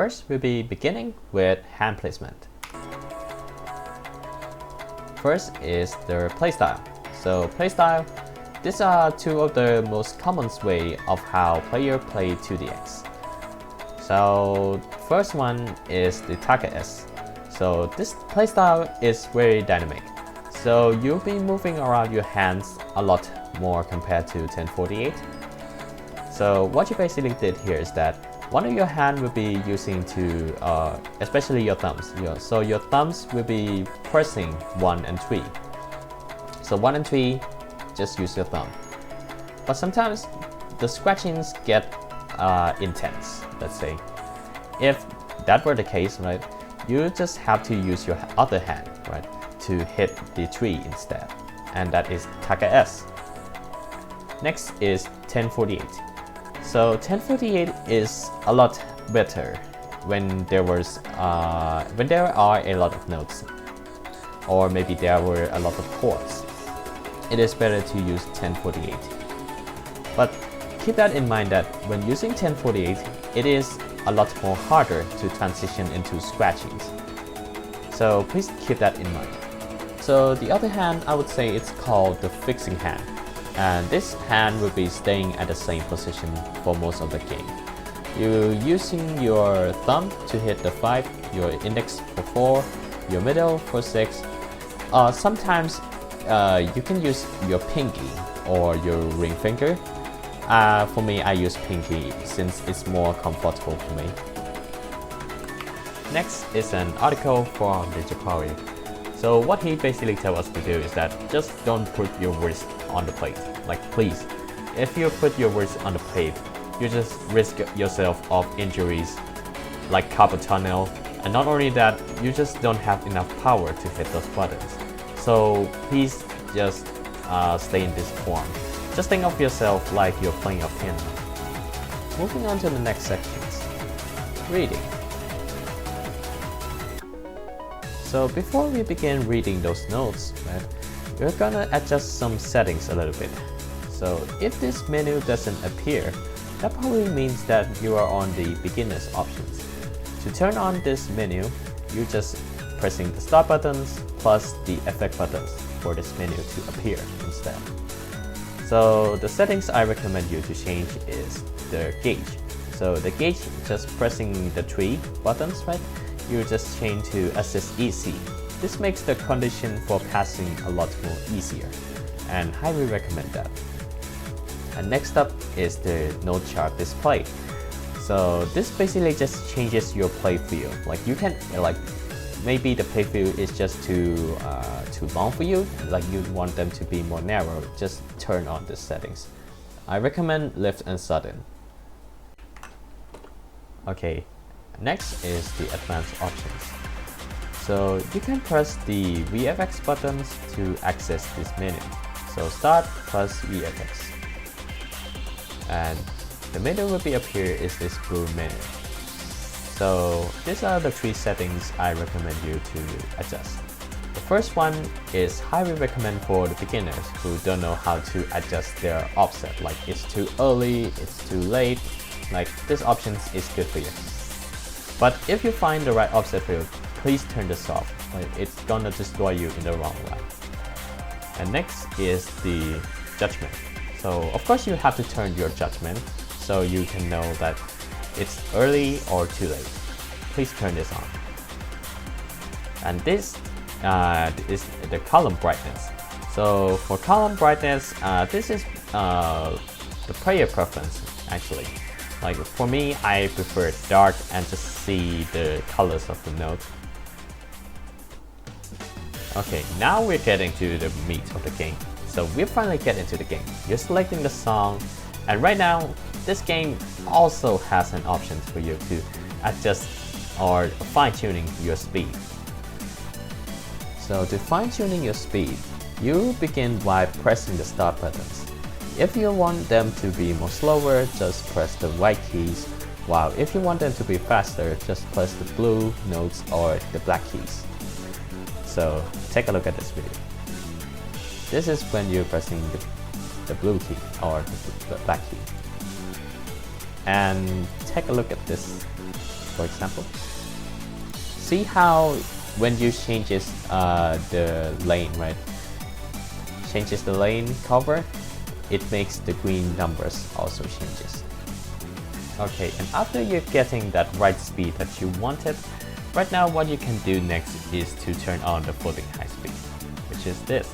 first, we'll be beginning with hand placement. First is the playstyle. So playstyle, these are two of the most common way of how players play 2DX. So first one is the target S. So this playstyle is very dynamic. So you'll be moving around your hands a lot more compared to 1048. So what you basically did here is that one of your hand will be using to, especially your thumbs. So your thumbs will be pressing 1 and 3. So 1 and 3, just use your thumb. But sometimes the scratchings get intense, let's say. If that were the case, right, you just have to use your other hand, right, to hit the 3 instead. And that is target S. Next is 1048. So 1048 is a lot better when there are a lot of notes, or maybe there were a lot of chords. It is better to use 1048. But keep that in mind that when using 1048, it is a lot more harder to transition into scratchings. So please keep that in mind. So the other hand, I would say it's called the fixing hand. And this hand will be staying at the same position for most of the game. You're using your thumb to hit the 5, your index for 4, your middle for 6. Sometimes you can use your pinky or your ring finger. For me, I use pinky since it's more comfortable for me. Next is an article from the Japari. So what he basically tells us to do is that just don't put your wrist on the plate. Like please, if you put your wrist on the plate, you just risk yourself of injuries like carpal tunnel, and not only that, you just don't have enough power to hit those buttons. So please just stay in this form. Just think of yourself like you're playing a piano. Moving on to the next sections. Reading. So before we begin reading those notes, right, we're gonna adjust some settings a little bit. So if this menu doesn't appear, that probably means that you are on the beginner's options. To turn on this menu, you just pressing the start buttons plus the effect buttons for this menu to appear instead. So the settings I recommend you to change is the gauge. So the gauge, just pressing the 3 buttons, right? You just change to assist EC. This makes the condition for passing a lot more easier, and highly recommend that. And next up is the note chart display. So this basically just changes your play feel. Like you can, like maybe the play feel is just too long for you. Like you want them to be more narrow. Just turn on the settings. I recommend lift and sudden. Okay. Next is the advanced options. So you can press the VFX buttons to access this menu. So start plus VFX. And the menu will be appear is this blue menu. So these are the 3 settings I recommend you to adjust. The first one is highly recommend for the beginners who don't know how to adjust their offset. Like it's too early, it's too late. Like this option is good for you. But if you find the right offset for you, please turn this off. Like it's gonna destroy you in the wrong way. And next is the judgment. So of course you have to turn your judgment so you can know that it's early or too late. Please turn this on. And this is the column brightness. So for column brightness, this is the player preference actually. Like for me, I prefer dark and just see the colors of the note. Okay, now we're getting to the meat of the game. So we're finally getting into the game. You're selecting the song, and right now, this game also has an option for you to adjust or fine-tuning your speed. So to fine-tuning your speed, you begin by pressing the start buttons. If you want them to be more slower, just press the white keys, while if you want them to be faster, just press the blue notes or the black keys. So take a look at this video. This is when you're pressing the blue key or the black key. And take a look at this. for example. See how when you changes the lane, right? Changes the lane cover, it makes the green numbers also changes. Okay, and after you're getting that right speed that you wanted, right now what you can do next is to turn on the floating high speed, which is this.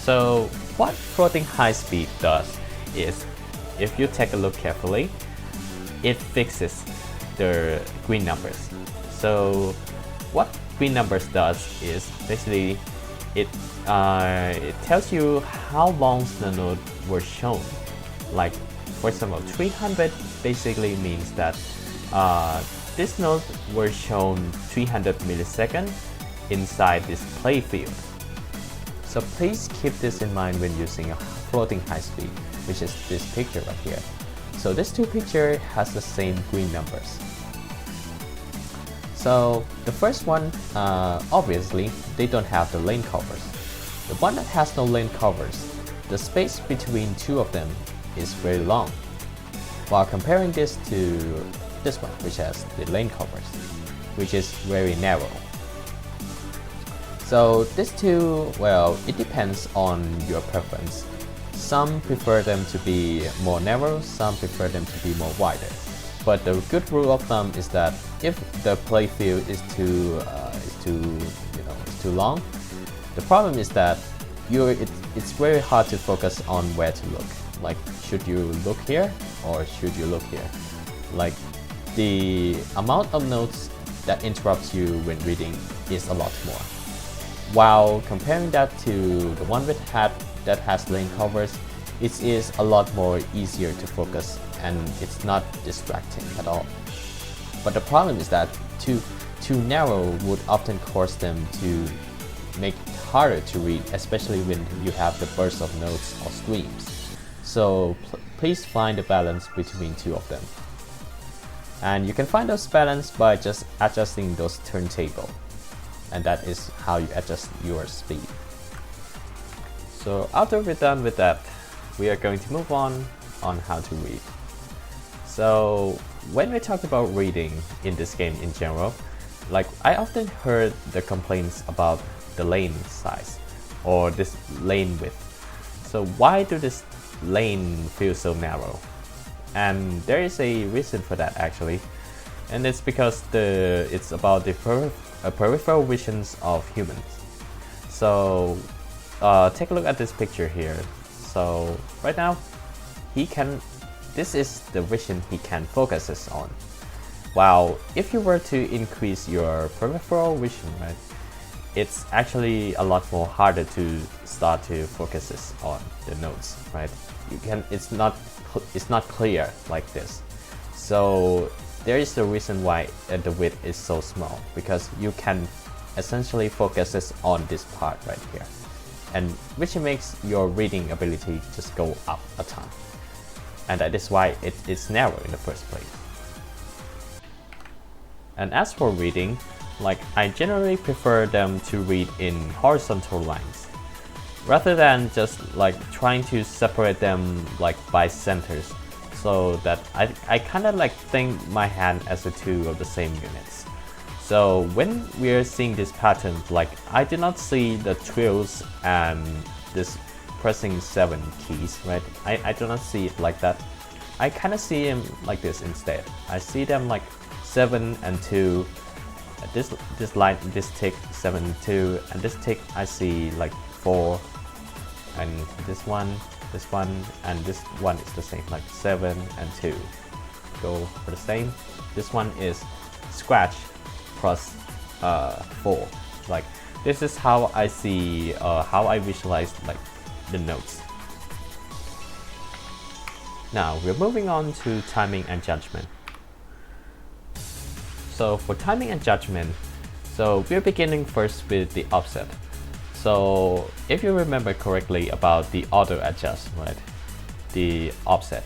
So what floating high speed does is, if you take a look carefully, it fixes the green numbers. So what green numbers does is basically it tells you how long the node were shown. Like for example, 300 basically means that this node were shown 300 milliseconds inside this playfield. So please keep this in mind when using a floating high speed, which is this picture right here. So this two picture has the same green numbers. So the first one, obviously they don't have the lane covers. The one that has no lane covers, the space between two of them is very long, while comparing this to this one, which has the lane covers, which is very narrow. So these two, well, it depends on your preference. Some prefer them to be more narrow, some prefer them to be more wider. But the good rule of thumb is that if the playfield is too long, the problem is that it's very hard to focus on where to look. Like, should you look here or should you look here? Like, the amount of notes that interrupts you when reading is a lot more. While comparing that to the one that has lane covers, it is a lot more easier to focus and it's not distracting at all. But the problem is that too narrow would often cause them to make it harder to read, especially when you have the burst of notes or streams. So please find a balance between two of them. And you can find those balance by just adjusting those turntable. And that is how you adjust your speed. So after we're done with that, we are going to move on how to read. So when we talk about reading in this game in general, like I often heard the complaints about the lane size or this lane width. So why do this lane feel so narrow? And there is a reason for that actually, and it's because it's about the peripheral visions of humans. So take a look at this picture here. So right now this is the vision he can focus on. While if you were to increase your peripheral vision, right, it's actually a lot more harder to start to focus on the notes, right? It's not clear like this. So there is the reason why the width is so small, because you can essentially focus on this part right here, and which makes your reading ability just go up a ton. And that is why it's narrow in the first place. And as for reading, like I generally prefer them to read in horizontal lines, rather than just like trying to separate them like by centers, so that I kind of like think my hand as the two of the same units. So when we're seeing this pattern, like I do not see the trills and this pressing 7 keys, right? I do not see it like that. I kind of see them like this instead. I see them like 7 and 2. This line, this tick 7 and 2, and this tick I see like 4, and this one, and this one is the same, like 7 and 2. Go for the same. This one is scratch plus 4. Like this is how I see, how I visualize like the notes. Now we're moving on to timing and judgment. So for timing and judgment, so we're beginning first with the offset. So if you remember correctly about the auto adjust, right, the offset,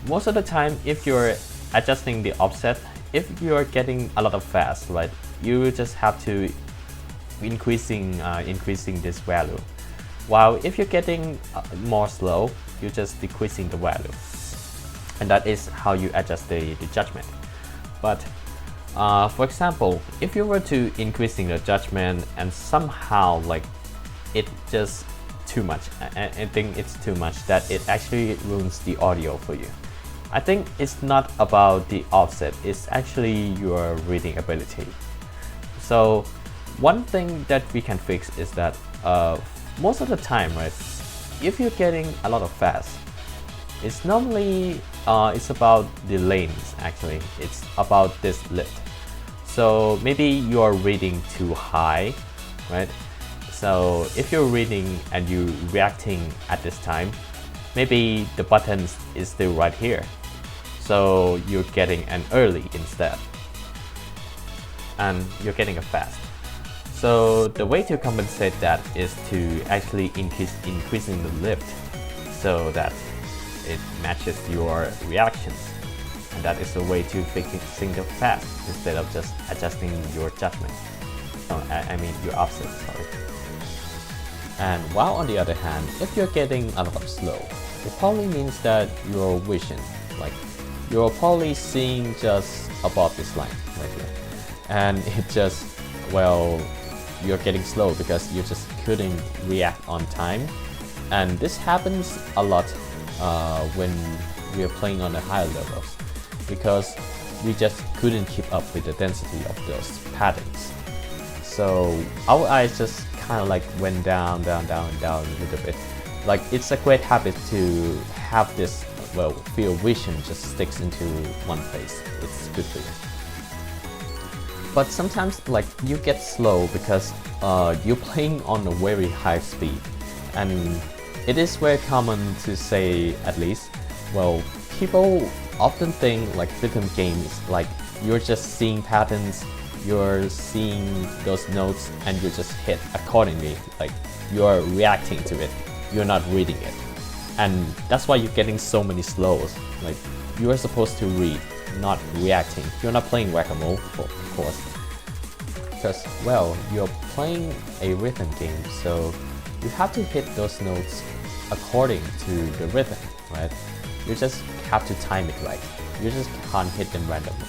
most of the time if you're adjusting the offset, if you're getting a lot of fast, right, you just have to increasing this value. While if you're getting more slow, you're just decreasing the value. And that is how you adjust the judgment. But for example, if you were to increasing the judgment and somehow like it just too much, I think it's too much that it actually ruins the audio for you. I think it's not about the offset, it's actually your reading ability. So one thing that we can fix is that most of the time, right, if you're getting a lot of fast, it's normally it's about the lanes. Actually, it's about this lift. So maybe you're reading too high, right? So if you're reading and you reacting at this time, maybe the button is still right here, so you're getting an early instead, and you're getting a fast. So the way to compensate that is to actually increasing the lift so that it matches your reactions, and that is a way to fixing the fast instead of just adjusting your judgment. I mean your offset, sorry. And while on the other hand, if you're getting a lot of slow, it probably means that your vision, like you're probably seeing just above this line right here, and it just, well, you're getting slow because you just couldn't react on time. And this happens a lot when we are playing on the higher levels, because we just couldn't keep up with the density of those patterns. So our eyes just kind of like went down a little bit. Like it's a great habit to have this, well, field vision just sticks into one place. It's good for you. But sometimes like you get slow because you're playing on a very high speed, and it is very common to say, at least, well, people often think like rhythm games, like you're just seeing patterns, you're seeing those notes, and you just hit accordingly, like you're reacting to it, you're not reading it. And that's why you're getting so many slows. Like you are supposed to read, not reacting. You're not playing whack-a-mole, of course, because, well, you're playing a rhythm game, so you have to hit those notes according to the rhythm, right? You just have to time it right. You just can't hit them randomly.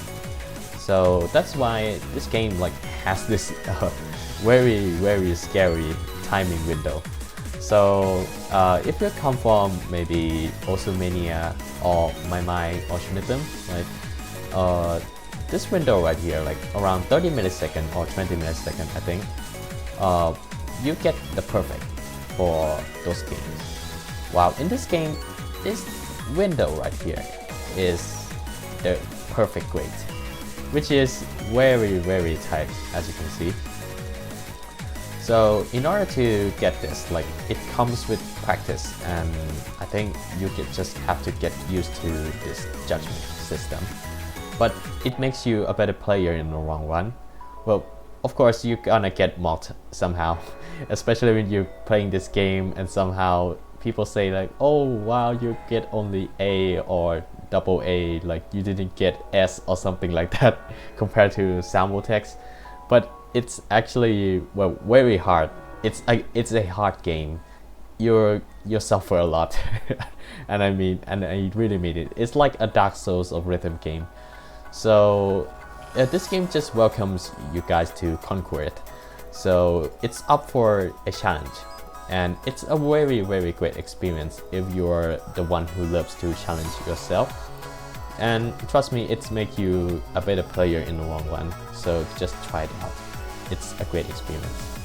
So that's why this game like has this very scary timing window. So if you come from maybe Osumania or My Oceanism, right? This window right here, like around 30 milliseconds or 20 milliseconds, I think, you get the perfect for those games. Wow, in this game, this window right here is the perfect grade, which is very tight, as you can see. So in order to get this, like it comes with practice, and I think you just have to get used to this judgment system. But it makes you a better player in the long run. Well, of course you're gonna get mocked somehow, especially when you're playing this game and somehow people say like, oh wow, you get only A or double A, like you didn't get S or something like that compared to Sambotex. But it's actually, well, very hard. It's a hard game. You suffer a lot. and I really mean it. It's like a Dark Souls of rhythm game. So this game just welcomes you guys to conquer it. So it's up for a challenge, and it's a very great experience if you're the one who loves to challenge yourself. And trust me, it's make you a better player in the long run. So just try it out. It's a great experience.